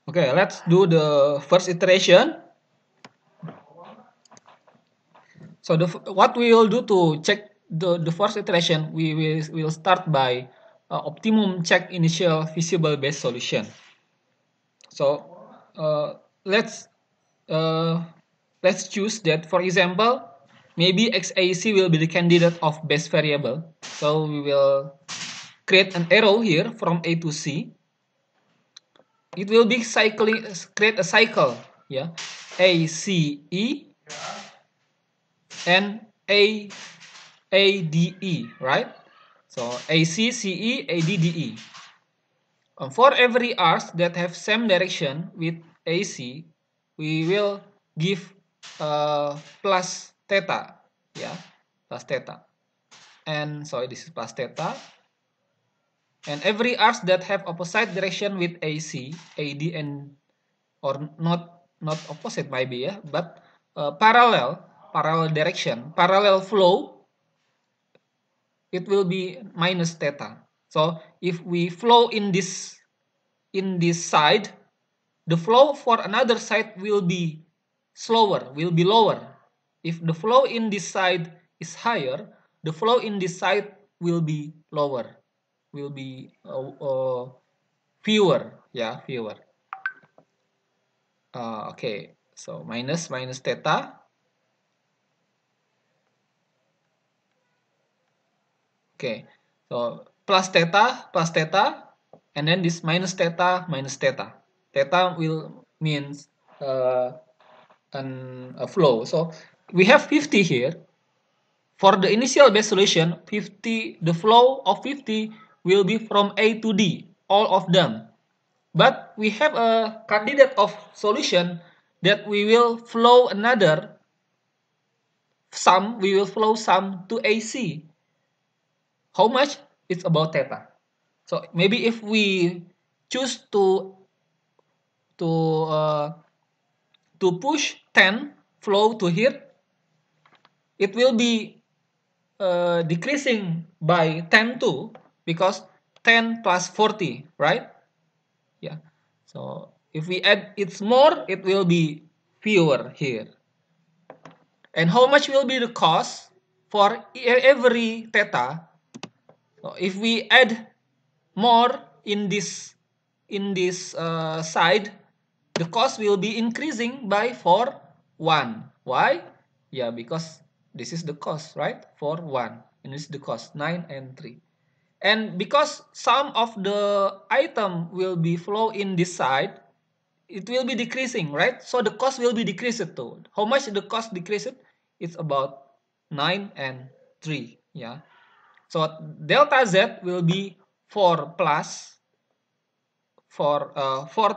Okay, let's do the first iteration. So what we will do to check the first iteration, we will start by optimum check initial feasible base solution. So uh, let's uh, let's choose that, for example, maybe XAC will be the candidate of base variable. So we will create an arrow here from A to C. It will be cycling, create a cycle, yeah, A, C, E, and A, D, E, right? So A, C, C, E, A, D, D, E. For every arcs that have same direction with AC, we will give plus theta, yeah, plus theta. And so this is plus theta. And every arcs that have opposite direction with AC, AD, and or not opposite maybe, yeah, but parallel direction, parallel flow, it will be minus theta. So if we flow in this side, the flow for another side will be slower, will be lower. If the flow in this side is higher, the flow in this side will be lower, will be fewer, yeah, fewer. Okay, so minus theta. Okay, so plus theta, and then this minus theta, minus theta. Theta will means a flow. So we have 50 here. For the initial base solution, 50, the flow of 50 will be from A to D, all of them. But we have a candidate of solution that we will flow another sum, we will flow sum to AC. How much? It's about theta. So maybe if we choose to uh, to push 10 flow to here, it will be decreasing by 10 too, because 10 plus 40, right? Yeah. So if we add it's more, it will be fewer here. And how much will be the cost for every theta? So if we add more in this side, the cost will be increasing by 1. Why? Yeah, because this is the cost, right? For 1, and this is the cost 9 and 3. And because some of the item will be flow in this side, it will be decreasing, right? So the cost will be decreased too. How much the cost decreased? It's about 9 and 3. Yeah. So delta Z will be 4 plus 4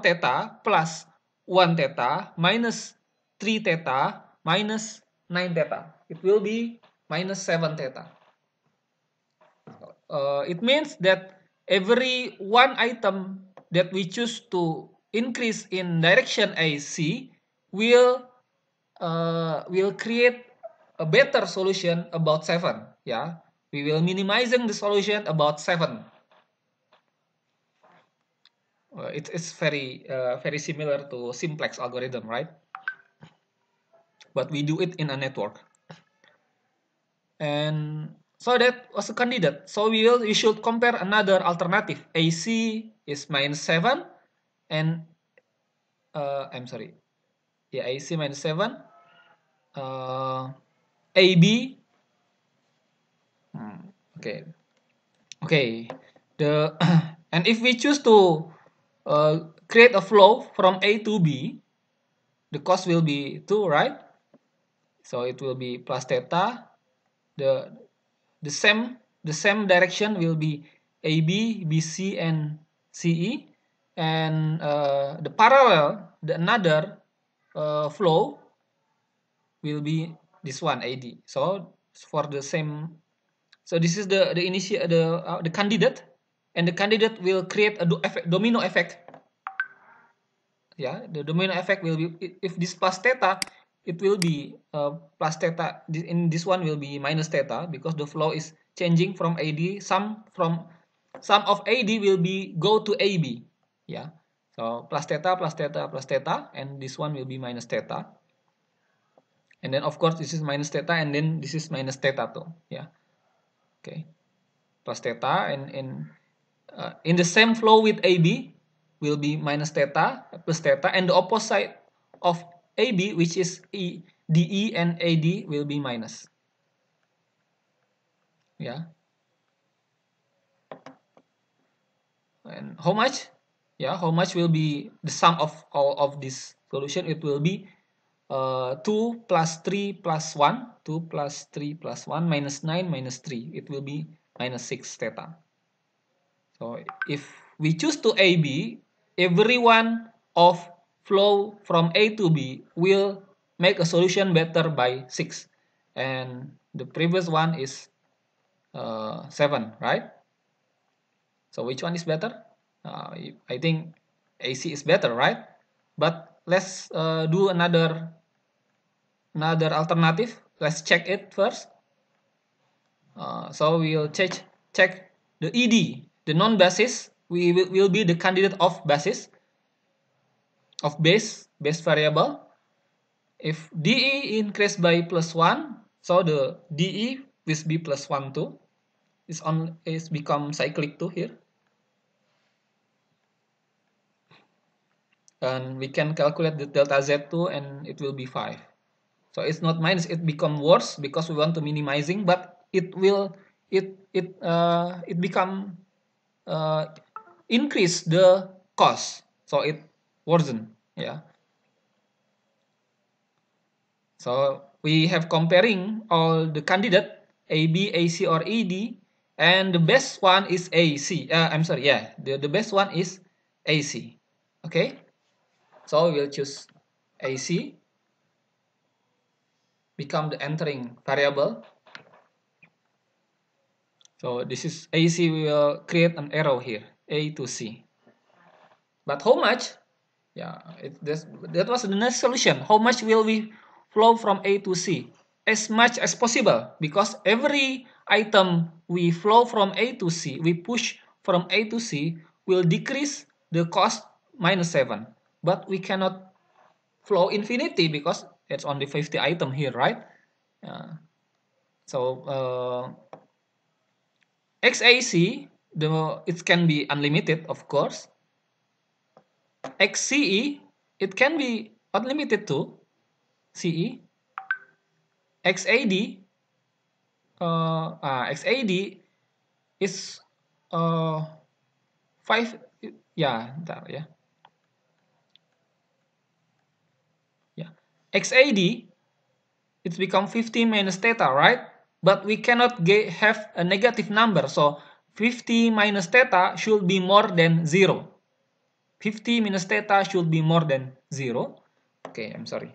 theta plus 1 theta minus 3 theta minus 9 theta. It will be minus 7 theta. It means that every one item that we choose to increase in direction AC will create a better solution about 7. Yeah, we will minimizing the solution about 7. It's very similar to simplex algorithm, right? But we do it in a network. And so that was a candidate. So we should compare another alternative. AC is minus 7, and I'm sorry, yeah, AC minus 7. AB. Okay, okay. The and if we choose to create a flow from A to B, the cost will be 2, right? So it will be plus theta. The same direction will be AB, BC, and CE, and the parallel, the another flow will be this one, AD. So for the same, so this is the initial the candidate, and the candidate will create a domino effect. Yeah, the domino effect will be, if this plus theta, it will be plus theta. In this one will be minus theta, because the flow is changing from AD. Some of AD will be go to AB. Yeah, So plus theta plus theta plus theta, and this one will be minus theta. And then of course this is minus theta, and then this is minus theta too. Yeah. Okay. Plus theta, and in the same flow with AB will be minus theta plus theta, and the opposite of AB, which is DE and AD, will be minus. Yeah. And how much? Yeah, how much will be the sum of all of this solution? It will be 2 plus 3 plus 1, 2 plus 3 plus 1 minus 9 minus 3. It will be minus 6 theta. So if we choose to AB, every one of flow from A to B will make a solution better by 6. And the previous one is 7, right? So which one is better? I think AC is better, right? But let's do another alternative. Let's check it first. So we'll check the ED, the non-basis. We will be the candidate of basis, of base variable. If DE increased by plus 1, so the DE will be plus 1 too. It's become cyclic too here. And we can calculate the delta Z2, and it will be 5. So it's not minus, it become worse because we want to minimizing, but it become increase the cost, so it worsen. Yeah. So we have comparing all the candidate AB, AC, or ED, and the best one is AC. I'm sorry, yeah, the best one is AC. Okay, so we'll choose AC, become the entering variable. So this is AC. We will create an arrow here, A to C. But how much? Yeah, that was the next solution. How much will we flow from A to C? As much as possible, because every item we flow from A to C, we push from A to C, will decrease the cost minus 7. But we cannot flow infinity because it's only 50 item here, right? So XAC, it can be unlimited, of course. XCE, it can be unlimited too. CE. XAD, XAD is 5. Yeah, that, yeah. XAD, it's become 50 minus theta, right? But we cannot have a negative number, so 50 minus theta should be more than 0. 50 minus theta should be more than 0. Okay, I'm sorry.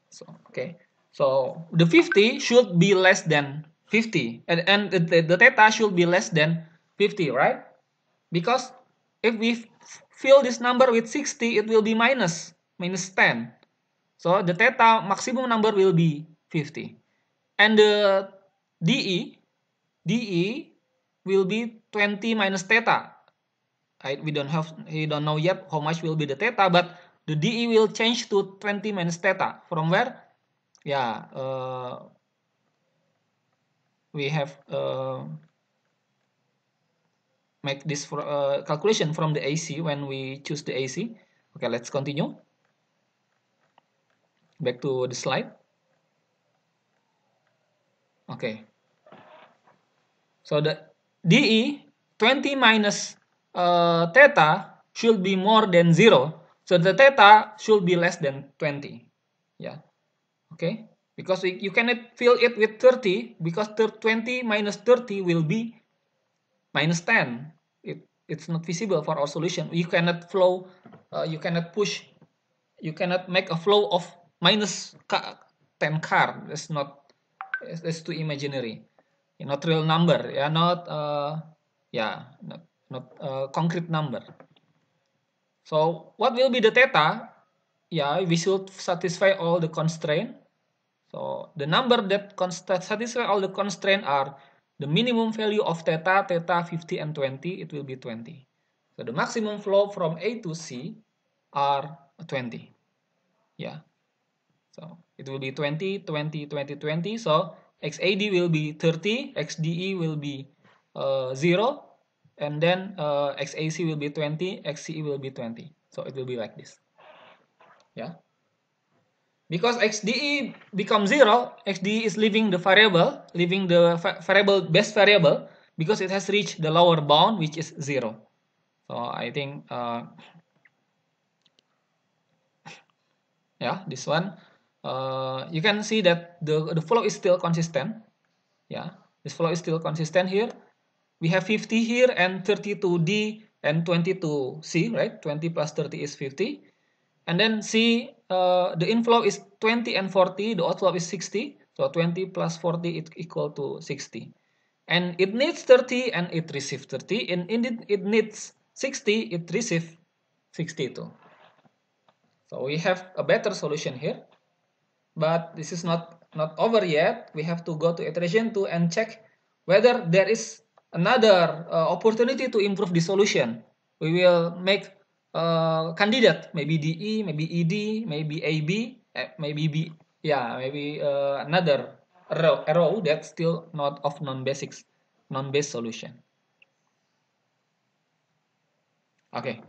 So, okay. So, the 50 should be less than 50. And the theta should be less than 50, right? Because if we fill this number with 60, it will be minus 10. So, the theta maximum number will be 50. And the DE will be 20 minus theta. We don't know yet how much will be the theta, but the DE will change to 20 minus theta. From where? Yeah, we have make this calculation from the AC when we choose the AC. Okay, let's continue. Back to the slide. Okay. So the DE 20 minus theta should be more than 0. So the theta should be less than 20. Yeah. Okay. Because you cannot fill it with 30, because 20 minus 30 will be minus 10. It's not feasible for our solution. You cannot flow, you cannot push, you cannot make a flow of minus 10 car. That's too imaginary. Not real number. Yeah, not concrete number. So what will be the theta? Yeah, we should satisfy all the constraint. So the number that satisfy all the constraint are the minimum value of theta, 50, and 20. It will be 20. So the maximum flow from A to C are 20. Yeah. So it will be 20, 20, 20, 20. So XAD will be 30, XDE will be 0, and then XAC will be 20, XCE will be 20. So it will be like this. Yeah. Because XDE becomes 0, XDE is leaving the variable, best variable, because it has reached the lower bound, which is 0. So I think, yeah, this one, you can see that the flow is still consistent. Yeah, this flow is still consistent here. We have 50 here and 32D and 22C, right? 20 plus 30 is 50. And then C, the inflow is 20 and 40, the outflow is 60. So 20 plus 40 is equal to 60. And it needs 30 and it receives 30. And it needs 60, it receives 62. So we have a better solution here. But this is not over yet. We have to go to iteration 2 and check whether there is another opportunity to improve the solution. We will make candidate, maybe DE, maybe ED, maybe AB, maybe B. Yeah, maybe another row that's still not of non-base solution. Okay.